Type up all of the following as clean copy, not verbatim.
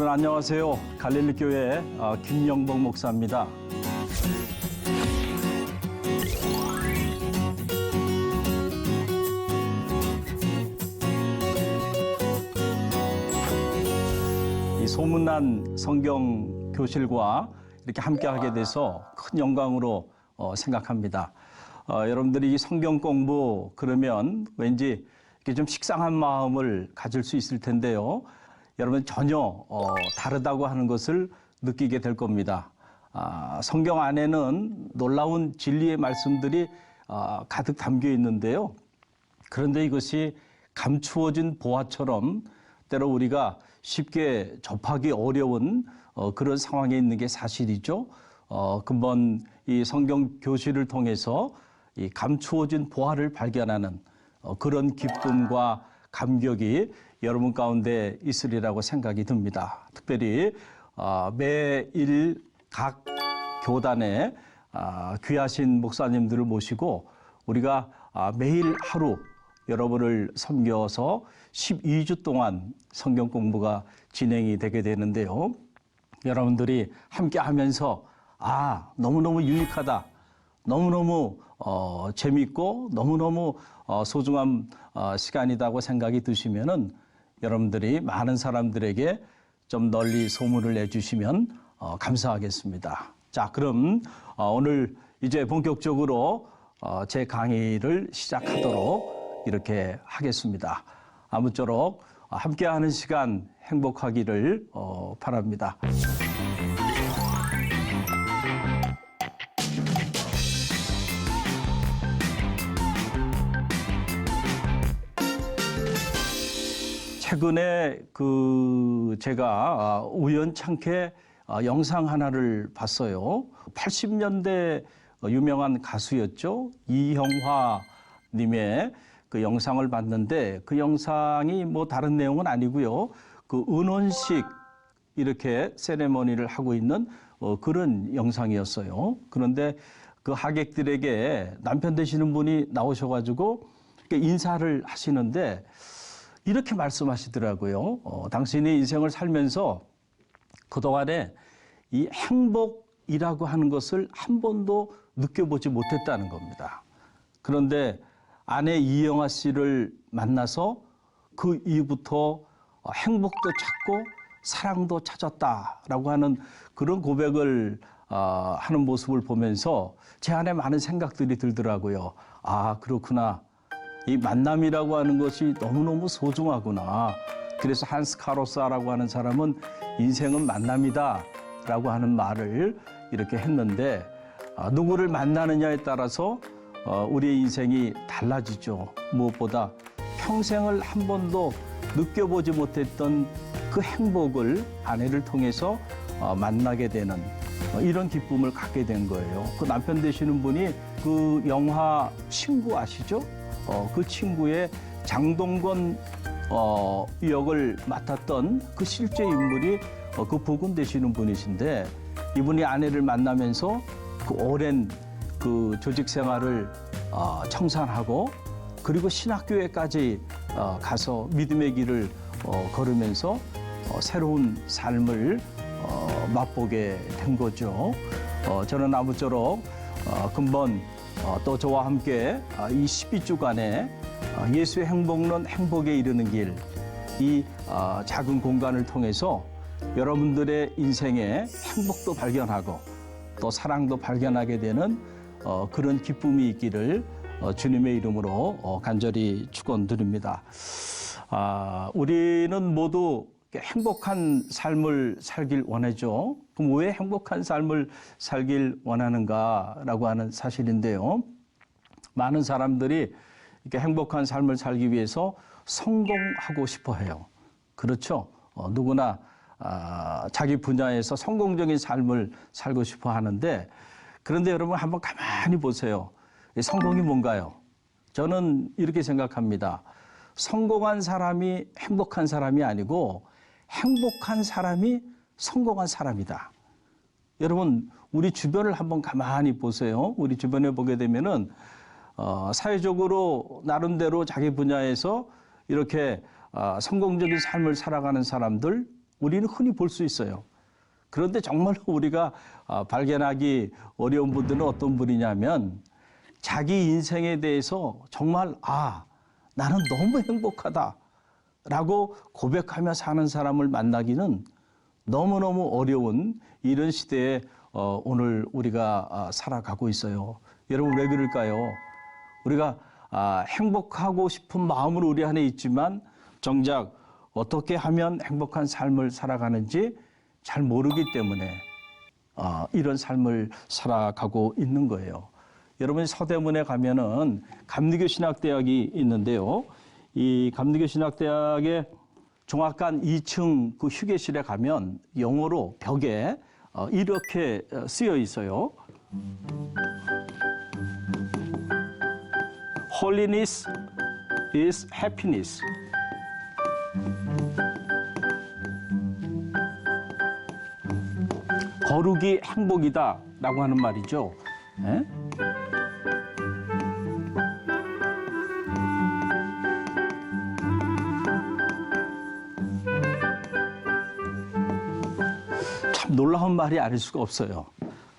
여러분 안녕하세요. 갈릴리 교회 김영복 목사입니다. 이 소문난 성경 교실과 이렇게 함께하게 돼서 큰 영광으로 생각합니다. 여러분들이 이 성경 공부 그러면 왠지 이렇게 좀 식상한 마음을 가질 수 있을 텐데요. 여러분 전혀 다르다고 하는 것을 느끼게 될 겁니다. 성경 안에는 놀라운 진리의 말씀들이 가득 담겨 있는데요. 그런데 이것이 감추어진 보화처럼 때로 우리가 쉽게 접하기 어려운 그런 상황에 있는 게 사실이죠. 근본 이 성경 교실을 통해서 이 감추어진 보화를 발견하는 그런 기쁨과 감격이 여러분 가운데 있으리라고 생각이 듭니다. 특별히 매일 각 교단에 귀하신 목사님들을 모시고 우리가 매일 하루 여러분을 섬겨서 12주 동안 성경 공부가 진행이 되게 되는데요. 여러분들이 함께 하면서 너무너무 유익하다. 너무너무 재밌고 너무너무 소중한 시간이라고 생각이 드시면은 여러분들이 많은 사람들에게 좀 널리 소문을 내주시면 감사하겠습니다. 자, 그럼 오늘 이제 본격적으로 제 강의를 시작하도록 이렇게 하겠습니다. 아무쪼록 함께하는 시간 행복하기를 바랍니다. 최근에 제가 우연찮게 영상 하나를 봤어요. 80년대 유명한 가수였죠. 이형화 님의 그 영상을 봤는데 그 영상이 뭐 다른 내용은 아니고요. 그 은혼식 이렇게 세레머니를 하고 있는 그런 영상이었어요. 그런데 그 하객들에게 남편 되시는 분이 나오셔가지고 인사를 하시는데 이렇게 말씀하시더라고요. 당신이 인생을 살면서 그동안에 이 행복이라고 하는 것을 한 번도 느껴보지 못했다는 겁니다. 그런데 아내 이영아 씨를 만나서 그 이후부터 행복도 찾고 사랑도 찾았다라고 하는 그런 고백을 하는 모습을 보면서 제 안에 많은 생각들이 들더라고요. 그렇구나. 이 만남이라고 하는 것이 너무너무 소중하구나. 그래서 한스 카로사라고 하는 사람은 인생은 만남이다 라고 하는 말을 이렇게 했는데 누구를 만나느냐에 따라서 우리의 인생이 달라지죠. 무엇보다 평생을 한 번도 느껴보지 못했던 그 행복을 아내를 통해서 만나게 되는 이런 기쁨을 갖게 된 거예요. 그 남편 되시는 분이 그 영화 친구 아시죠? 그 친구의 장동건 역을 맡았던 그 실제 인물이 그 부군 되시는 분이신데 이분이 아내를 만나면서 그 오랜 그 조직 생활을 청산하고 그리고 신학교에까지 가서 믿음의 길을 걸으면서 새로운 삶을 맛보게 된 거죠. 저는 아무쪼록 근본 또 저와 함께 이 12주간에 예수의 행복론 행복에 이르는 길, 이 작은 공간을 통해서 여러분들의 인생에 행복도 발견하고 또 사랑도 발견하게 되는 그런 기쁨이 있기를 주님의 이름으로 간절히 축원드립니다. 우리는 모두 행복한 삶을 살길 원하죠. 그럼 왜 행복한 삶을 살길 원하는가라고 하는 사실인데요. 많은 사람들이 이렇게 행복한 삶을 살기 위해서 성공하고 싶어 해요. 그렇죠. 누구나 자기 분야에서 성공적인 삶을 살고 싶어 하는데 그런데 여러분 한번 가만히 보세요. 성공이 뭔가요? 저는 이렇게 생각합니다. 성공한 사람이 행복한 사람이 아니고 행복한 사람이 성공한 사람이다. 여러분 우리 주변을 한번 가만히 보세요. 우리 주변에 보게 되면은 사회적으로 나름대로 자기 분야에서 이렇게 성공적인 삶을 살아가는 사람들 우리는 흔히 볼 수 있어요. 그런데 정말로 우리가 발견하기 어려운 분들은 어떤 분이냐면 자기 인생에 대해서 정말 나는 너무 행복하다라고 고백하며 사는 사람을 만나기는 너무너무 어려운 이런 시대에 오늘 우리가 살아가고 있어요. 여러분 왜 그럴까요? 우리가 행복하고 싶은 마음은 우리 안에 있지만 정작 어떻게 하면 행복한 삶을 살아가는지 잘 모르기 때문에 이런 삶을 살아가고 있는 거예요. 여러분이 서대문에 가면은 감리교신학대학이 있는데요. 이 감리교신학대학의 종합관 2층 그 휴게실에 가면 영어로 벽에 이렇게 쓰여 있어요. Holiness is happiness. 거룩이 행복이다라고 하는 말이죠. 네? 참 놀라운 말이 아닐 수가 없어요.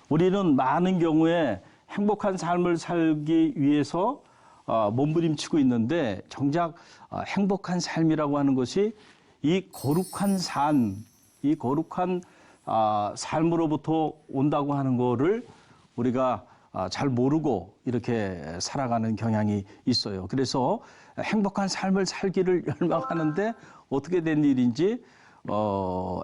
우리는 많은 경우에 행복한 삶을 살기 위해서 몸부림치고 있는데 정작 행복한 삶이라고 하는 것이 이 거룩한 삶, 이 거룩한 삶으로부터 온다고 하는 거를 우리가 잘 모르고 이렇게 살아가는 경향이 있어요. 그래서 행복한 삶을 살기를 열망하는데 어떻게 된 일인지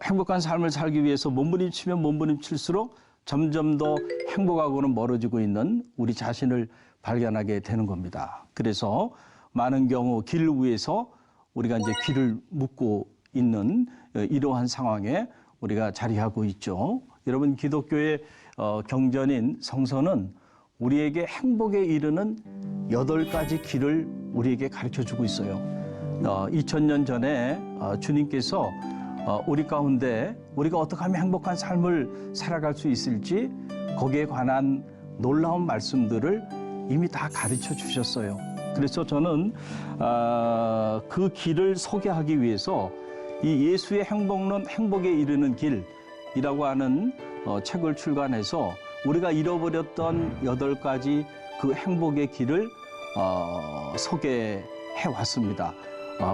행복한 삶을 살기 위해서 몸부림치면 몸부림칠수록 점점 더 행복하고는 멀어지고 있는 우리 자신을 발견하게 되는 겁니다. 그래서 많은 경우 길 위에서 우리가 이제 길을 묻고 있는 이러한 상황에 우리가 자리하고 있죠. 여러분 기독교의 경전인 성서는 우리에게 행복에 이르는 8가지 길을 우리에게 가르쳐주고 있어요. 2000년 전에 주님께서 우리 가운데 우리가 어떻게 하면 행복한 삶을 살아갈 수 있을지 거기에 관한 놀라운 말씀들을 이미 다 가르쳐 주셨어요. 그래서 저는 그 길을 소개하기 위해서 이 예수의 행복론 행복에 이르는 길이라고 하는 책을 출간해서 우리가 잃어버렸던 8가지 그 행복의 길을 소개해 왔습니다.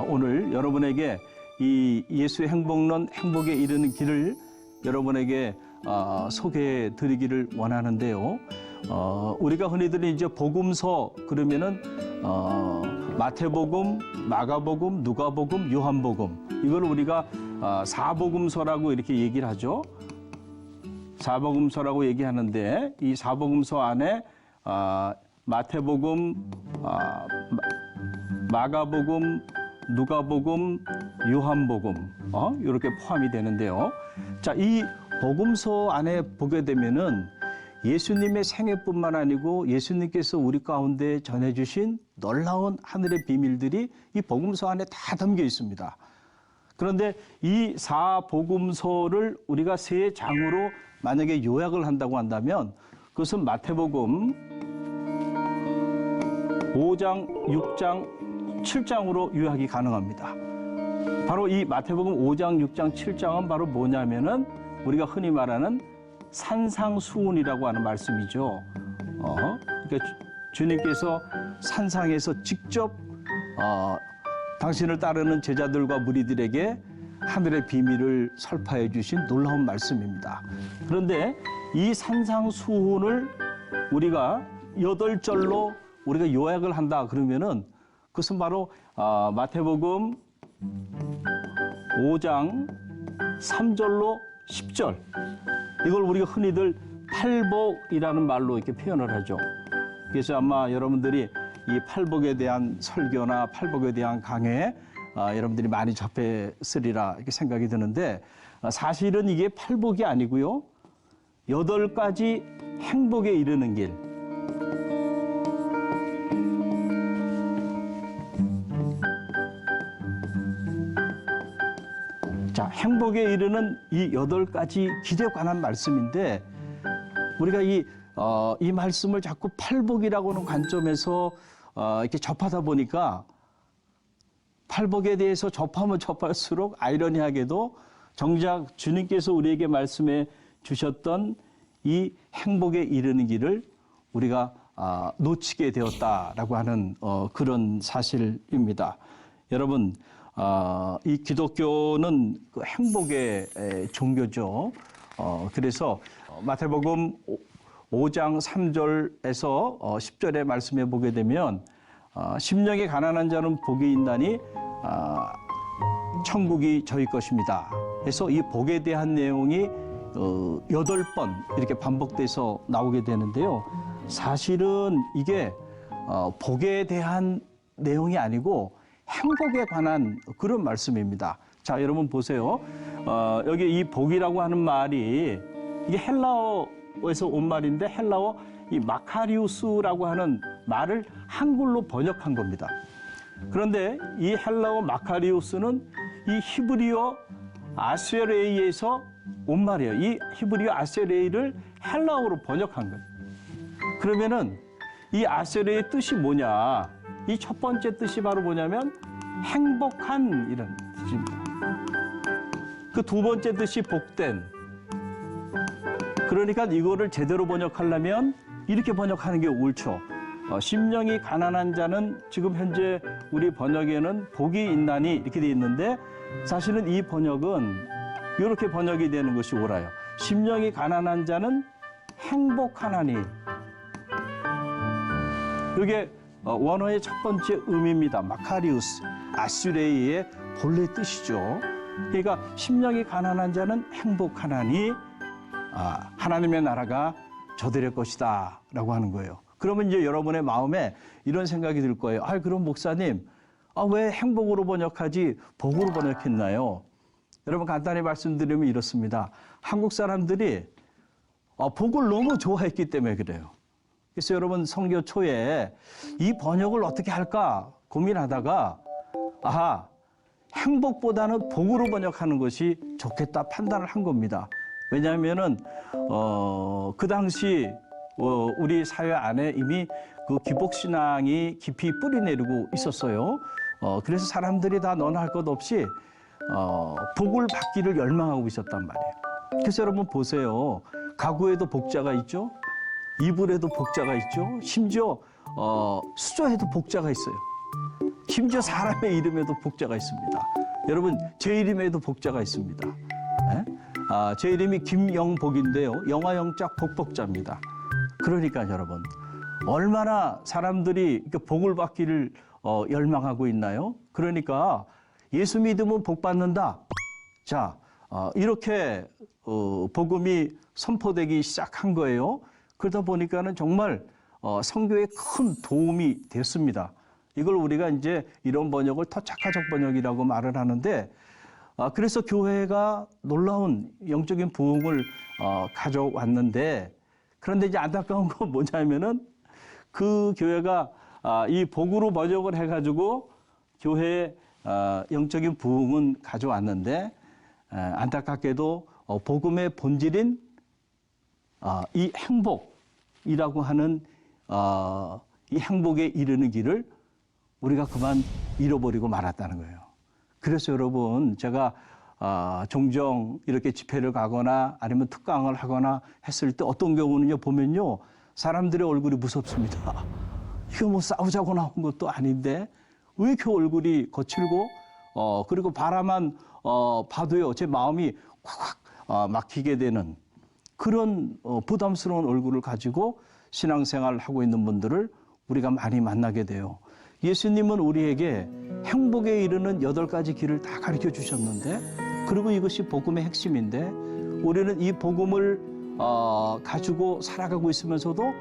오늘 여러분에게 이 예수의 행복론 행복에 이르는 길을 여러분에게 소개해 드리기를 원하는데요. 우리가 흔히들 이제 복음서 그러면은 마태복음, 마가복음, 누가복음, 요한복음 이걸 우리가 사복음서라고 이렇게 얘기를 하죠. 사복음서라고 얘기하는데 이 사복음서 안에 마태복음, 마가복음, 누가복음, 요한복음 이렇게 포함이 되는데요. 자, 이 복음서 안에 보게 되면은 예수님의 생애뿐만 아니고 예수님께서 우리 가운데 전해주신 놀라운 하늘의 비밀들이 이 복음서 안에 다 담겨 있습니다. 그런데 이 사복음서를 우리가 3장으로 만약에 요약을 한다고 한다면 그것은 마태복음 5장, 6장, 7장으로 요약이 가능합니다. 바로 이 마태복음 5장, 6장, 7장은 바로 뭐냐면은 우리가 흔히 말하는 산상수훈이라고 하는 말씀이죠. 그러니까 주님께서 산상에서 직접 당신을 따르는 제자들과 무리들에게 하늘의 비밀을 설파해 주신 놀라운 말씀입니다. 그런데 이 산상수훈을 우리가 8절로 우리가 요약을 한다 그러면은 그것은 바로 마태복음 5장 3절로 10절 이걸 우리가 흔히들 팔복이라는 말로 이렇게 표현을 하죠. 그래서 아마 여러분들이 이 팔복에 대한 설교나 팔복에 대한 강해 여러분들이 많이 접했으리라 이렇게 생각이 드는데 사실은 이게 팔복이 아니고요. 8가지 행복에 이르는 길. 자, 행복에 이르는 이 8가지 길에 관한 말씀인데 우리가 이 말씀을 자꾸 팔복이라고 하는 관점에서 이렇게 접하다 보니까 팔복에 대해서 접하면 접할수록 아이러니하게도 정작 주님께서 우리에게 말씀해 주셨던 이 행복에 이르는 길을 우리가 놓치게 되었다라고 하는 그런 사실입니다. 여러분, 이 기독교는 그 행복의 종교죠. 그래서 마태복음 5장 3절에서 10절의 말씀에 보게 되면 심령이 가난한 자는 복이 있나니 천국이 저희 것입니다. 그래서 이 복에 대한 내용이 8번 이렇게 반복돼서 나오게 되는데요. 사실은 이게 복에 대한 내용이 아니고 행복에 관한 그런 말씀입니다. 자, 여러분 보세요. 여기 이 복이라고 하는 말이 이게 헬라어에서 온 말인데 헬라어 이 마카리우스라고 하는 말을 한글로 번역한 겁니다. 그런데 이 헬라어 마카리우스는 이 히브리어 아세레이에서 온 말이에요. 이 히브리어 아세레이를 헬라어로 번역한 거예요. 그러면은 이 아세레의 뜻이 뭐냐? 이 첫 번째 뜻이 바로 뭐냐면 행복한 이런 뜻입니다. 그 두 번째 뜻이 복된. 그러니까 이거를 제대로 번역하려면 이렇게 번역하는 게 옳죠. 심령이 가난한 자는 지금 현재 우리 번역에는 복이 있나니 이렇게 돼 있는데 사실은 이 번역은 이렇게 번역이 되는 것이 옳아요. 심령이 가난한 자는 행복하나니. 이게 원어의 첫 번째 의미입니다. 마카리우스, 아슈레이의 본래 뜻이죠. 그러니까 심령이 가난한 자는 행복하나니 하나님의 나라가 저들의 것이다 라고 하는 거예요. 그러면 이제 여러분의 마음에 이런 생각이 들 거예요. 그럼 목사님, 왜 행복으로 번역하지 복으로 번역했나요? 여러분 간단히 말씀드리면 이렇습니다. 한국 사람들이 복을 너무 좋아했기 때문에 그래요. 그래서 여러분 성교 초에 이 번역을 어떻게 할까 고민하다가 행복보다는 복으로 번역하는 것이 좋겠다 판단을 한 겁니다. 왜냐하면은 그 당시 우리 사회 안에 이미 그 기복신앙이 깊이 뿌리 내리고 있었어요. 그래서 사람들이 다 너나 할 것 없이 복을 받기를 열망하고 있었단 말이에요. 그래서 여러분 보세요. 가구에도 복자가 있죠. 이불에도 복자가 있죠. 심지어 수저에도 복자가 있어요. 심지어 사람의 이름에도 복자가 있습니다. 여러분 제 이름에도 복자가 있습니다. 제 이름이 김영복인데요. 영화영짝 복복자입니다. 그러니까 여러분 얼마나 사람들이 복을 받기를 열망하고 있나요? 그러니까 예수 믿으면 복 받는다. 자, 이렇게 복음이 선포되기 시작한 거예요. 그러다 보니까는 정말 선교에 큰 도움이 됐습니다. 이걸 우리가 이제 이런 번역을 터착화적 번역이라고 말을 하는데 그래서 교회가 놀라운 영적인 부흥을 가져왔는데 그런데 이제 안타까운 건 뭐냐면은 그 교회가 이 복으로 번역을 해가지고 교회에 영적인 부흥은 가져왔는데 안타깝게도 복음의 본질인 이 행복이라고 하는 이 행복에 이르는 길을 우리가 그만 잃어버리고 말았다는 거예요. 그래서 여러분 제가 종종 이렇게 집회를 가거나 아니면 특강을 하거나 했을 때 어떤 경우는요 보면요 사람들의 얼굴이 무섭습니다. 이거 뭐 싸우자고 나온 것도 아닌데 왜 이렇게 얼굴이 거칠고 그리고 바라만 봐도요 제 마음이 콱콱 막히게 되는 그런 부담스러운 얼굴을 가지고 신앙생활을 하고 있는 분들을 우리가 많이 만나게 돼요. 예수님은 우리에게 행복에 이르는 8가지 길을 다 가르쳐 주셨는데 그리고 이것이 복음의 핵심인데 우리는 이 복음을 가지고 살아가고 있으면서도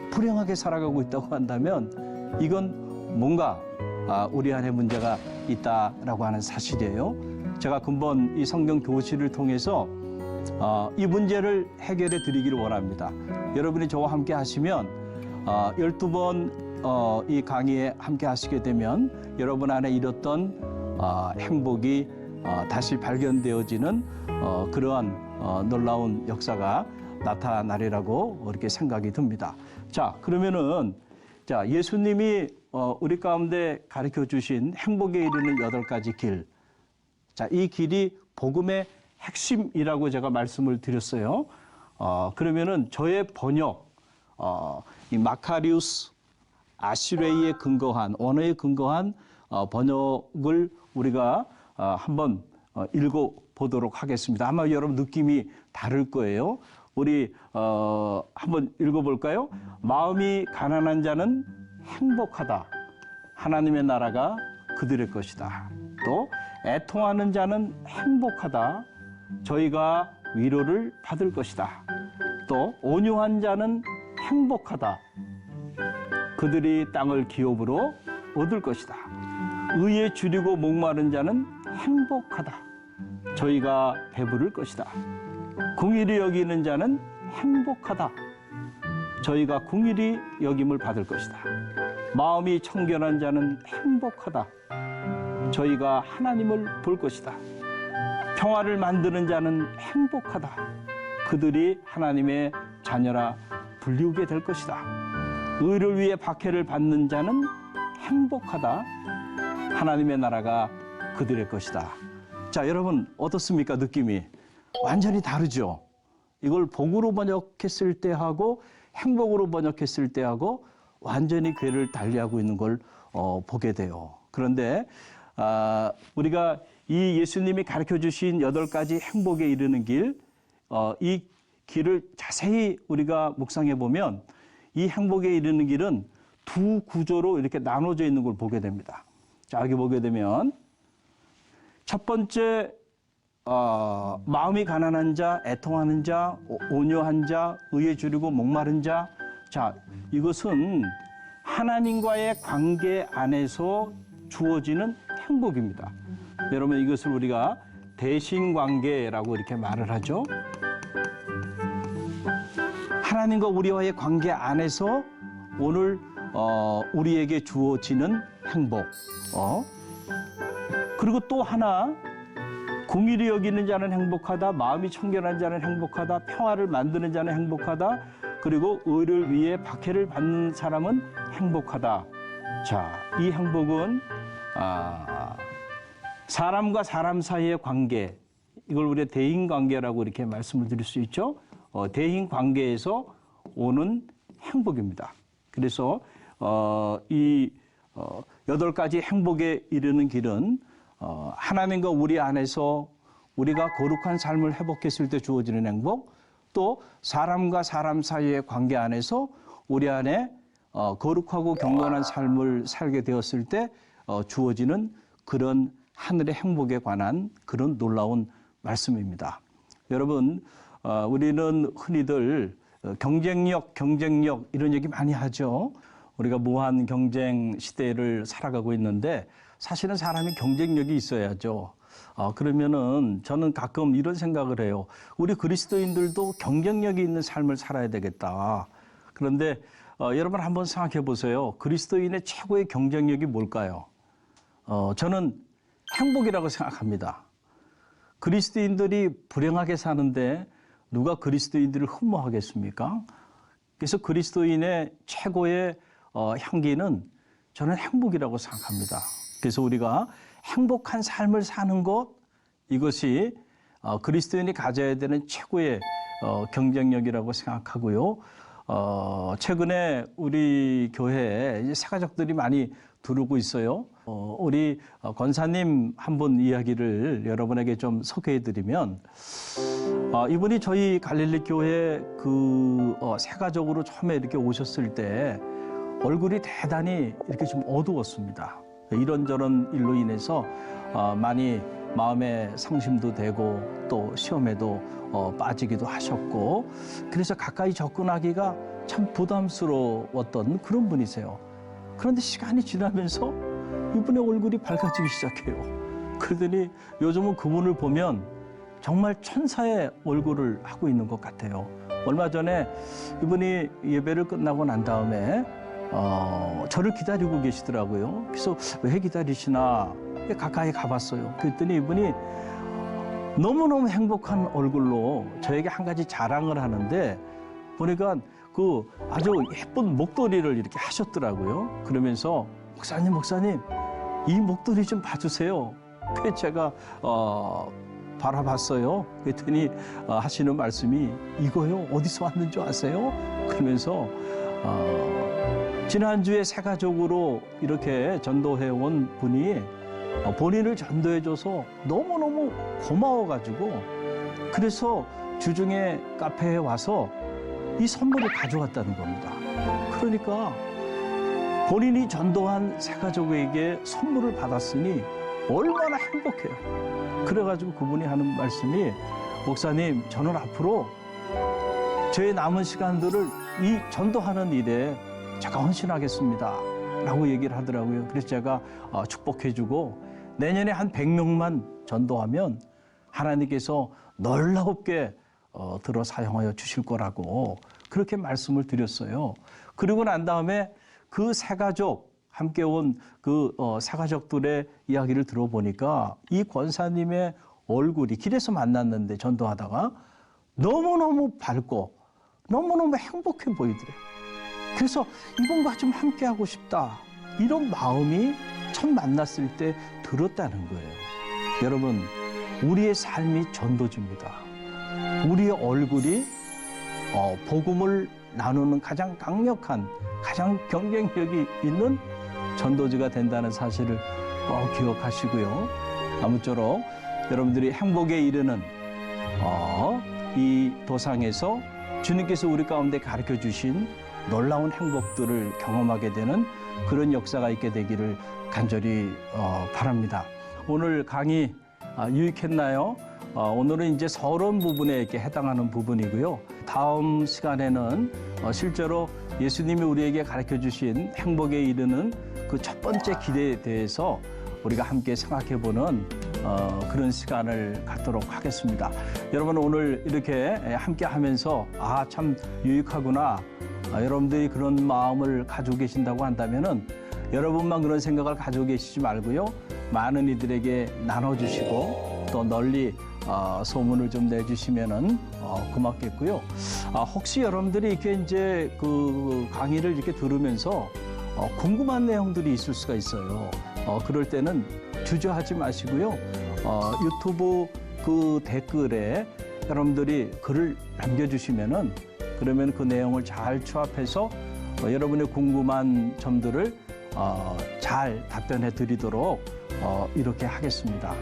불행하게 살아가고 있다고 한다면 이건 뭔가 우리 안에 문제가 있다라고 하는 사실이에요. 제가 근본 이 성경 교실을 통해서 이 문제를 해결해 드리기를 원합니다. 여러분이 저와 함께 하시면 12번 이 강의에 함께 하시게 되면 여러분 안에 잃었던 행복이 다시 발견되어지는 그러한 놀라운 역사가 나타나리라고 이렇게 생각이 듭니다. 자, 그러면은 자, 예수님이 우리 가운데 가르쳐 주신 행복에 이르는 8가지 길. 자, 이 길이 복음의 핵심이라고 제가 말씀을 드렸어요. 그러면은 저의 번역, 이 마카리우스 아시레이에 근거한, 언어에 근거한 번역을 우리가 한번 읽어보도록 하겠습니다. 아마 여러분 느낌이 다를 거예요. 우리 한번 읽어볼까요? 마음이 가난한 자는 행복하다. 하나님의 나라가 그들의 것이다. 또 애통하는 자는 행복하다. 저희가 위로를 받을 것이다. 또 온유한 자는 행복하다. 그들이 땅을 기업으로 얻을 것이다. 의에 줄이고 목마른 자는 행복하다. 저희가 배부를 것이다. 긍휼히 여기는 자는 행복하다. 저희가 긍휼히 여김을 받을 것이다. 마음이 청결한 자는 행복하다. 저희가 하나님을 볼 것이다. 평화를 만드는 자는 행복하다. 그들이 하나님의 자녀라 불리우게 될 것이다. 의를 위해 박해를 받는 자는 행복하다. 하나님의 나라가 그들의 것이다. 자, 여러분 어떻습니까? 느낌이 완전히 다르죠. 이걸 복으로 번역했을 때하고 행복으로 번역했을 때하고 완전히 궤를 달리하고 있는 걸 보게 돼요. 그런데 우리가 이 예수님이 가르쳐 주신 8가지 행복에 이르는 길, 이 길을 자세히 우리가 묵상해 보면 이 행복에 이르는 길은 두 구조로 이렇게 나눠져 있는 걸 보게 됩니다. 자, 여기 보게 되면 첫 번째, 마음이 가난한 자, 애통하는 자, 온유한 자, 의에 줄이고 목마른 자. 자, 이것은 하나님과의 관계 안에서 주어지는 행복입니다. 여러분, 이것을 우리가 대신관계라고 이렇게 말을 하죠. 하나님과 우리와의 관계 안에서 오늘 우리에게 주어지는 행복. 그리고 또 하나, 긍휼히 여기는 자는 행복하다. 마음이 청결한 자는 행복하다. 평화를 만드는 자는 행복하다. 그리고 의를 위해 박해를 받는 사람은 행복하다. 자, 이 행복은 사람과 사람 사이의 관계, 이걸 우리가 대인관계라고 이렇게 말씀을 드릴 수 있죠. 대인관계에서 오는 행복입니다. 그래서 이 8가지 행복에 이르는 길은 하나님과 우리 안에서 우리가 거룩한 삶을 회복했을 때 주어지는 행복, 또 사람과 사람 사이의 관계 안에서 우리 안에 거룩하고 경건한 삶을 살게 되었을 때 주어지는 그런 하늘의 행복에 관한 그런 놀라운 말씀입니다. 여러분, 우리는 흔히들 경쟁력 이런 얘기 많이 하죠. 우리가 무한 경쟁 시대를 살아가고 있는데 사실은 사람이 경쟁력이 있어야죠. 그러면은 저는 가끔 이런 생각을 해요. 우리 그리스도인들도 경쟁력이 있는 삶을 살아야 되겠다. 그런데 여러분 한번 생각해 보세요. 그리스도인의 최고의 경쟁력이 뭘까요? 저는 행복이라고 생각합니다. 그리스도인들이 불행하게 사는데 누가 그리스도인들을 흠모하겠습니까? 그래서 그리스도인의 최고의 향기는 저는 행복이라고 생각합니다. 그래서 우리가 행복한 삶을 사는 것, 이것이 그리스도인이 가져야 되는 최고의 경쟁력이라고 생각하고요. 최근에 우리 교회에 새 가족들이 많이 들어오고 있어요. 우리 권사님 한 분 이야기를 여러분에게 좀 소개해드리면, 이분이 저희 갈릴리 교회 그 새 가족으로 처음에 이렇게 오셨을 때 얼굴이 대단히 이렇게 좀 어두웠습니다. 이런저런 일로 인해서 많이 마음에 상심도 되고 또 시험에도 빠지기도 하셨고, 그래서 가까이 접근하기가 참 부담스러웠던 그런 분이세요. 그런데 시간이 지나면서 이분의 얼굴이 밝아지기 시작해요. 그러더니 요즘은 그분을 보면 정말 천사의 얼굴을 하고 있는 것 같아요. 얼마 전에 이분이 예배를 끝나고 난 다음에 저를 기다리고 계시더라고요. 그래서 왜 기다리시나 가까이 가봤어요. 그랬더니 이분이 너무너무 행복한 얼굴로 저에게 한 가지 자랑을 하는데, 보니까 그 아주 예쁜 목도리를 이렇게 하셨더라고요. 그러면서 목사님 이 목도리 좀 봐주세요. 그래서 제가 바라봤어요. 그랬더니 하시는 말씀이 이거요. 어디서 왔는 줄 아세요? 그러면서 지난주에 새 가족으로 이렇게 전도해온 분이 본인을 전도해줘서 너무너무 고마워가지고 그래서 주중에 카페에 와서 이 선물을 가져왔다는 겁니다. 그러니까 본인이 전도한 새 가족에게 선물을 받았으니 얼마나 행복해요. 그래가지고 그분이 하는 말씀이 목사님, 저는 앞으로 저의 남은 시간들을 이 전도하는 일에 제가 헌신하겠습니다 라고 얘기를 하더라고요. 그래서 제가 축복해주고 내년에 한 100명만 전도하면 하나님께서 놀랍게 들어 사용하여 주실 거라고 그렇게 말씀을 드렸어요. 그리고 난 다음에 그 새 가족 함께 온 그 새 가족들의 이야기를 들어보니까 이 권사님의 얼굴이 길에서 만났는데 전도하다가 너무너무 밝고 너무너무 행복해 보이더래요. 그래서 이분과 좀 함께하고 싶다. 이런 마음이 처음 만났을 때 들었다는 거예요. 여러분, 우리의 삶이 전도주입니다. 우리의 얼굴이 복음을 나누는 가장 강력한, 가장 경쟁력이 있는 전도주가 된다는 사실을 꼭 기억하시고요. 아무쪼록 여러분들이 행복에 이르는 이 도상에서 주님께서 우리 가운데 가르쳐 주신 놀라운 행복들을 경험하게 되는 그런 역사가 있게 되기를 간절히 바랍니다. 오늘 강의 유익했나요? 오늘은 이제 서론 부분에 이렇게 해당하는 부분이고요. 다음 시간에는 실제로 예수님이 우리에게 가르쳐 주신 행복에 이르는 그 첫 번째 길에 대해서 우리가 함께 생각해 보는 그런 시간을 갖도록 하겠습니다. 여러분, 오늘 이렇게 함께 하면서 참 유익하구나. 여러분들이 그런 마음을 가지고 계신다고 한다면은 여러분만 그런 생각을 가지고 계시지 말고요. 많은 이들에게 나눠주시고 또 널리 소문을 좀 내주시면은 고맙겠고요. 혹시 여러분들이 이렇게 이제 그 강의를 이렇게 들으면서 궁금한 내용들이 있을 수가 있어요. 그럴 때는 주저하지 마시고요. 유튜브 그 댓글에 여러분들이 글을 남겨주시면은 그러면 그 내용을 잘 추합해서 여러분의 궁금한 점들을 잘 답변해 드리도록 이렇게 하겠습니다.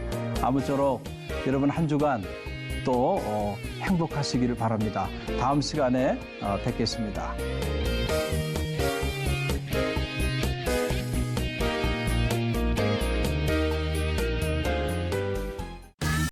아무쪼록 여러분 한 주간 또 행복하시기를 바랍니다. 다음 시간에 뵙겠습니다.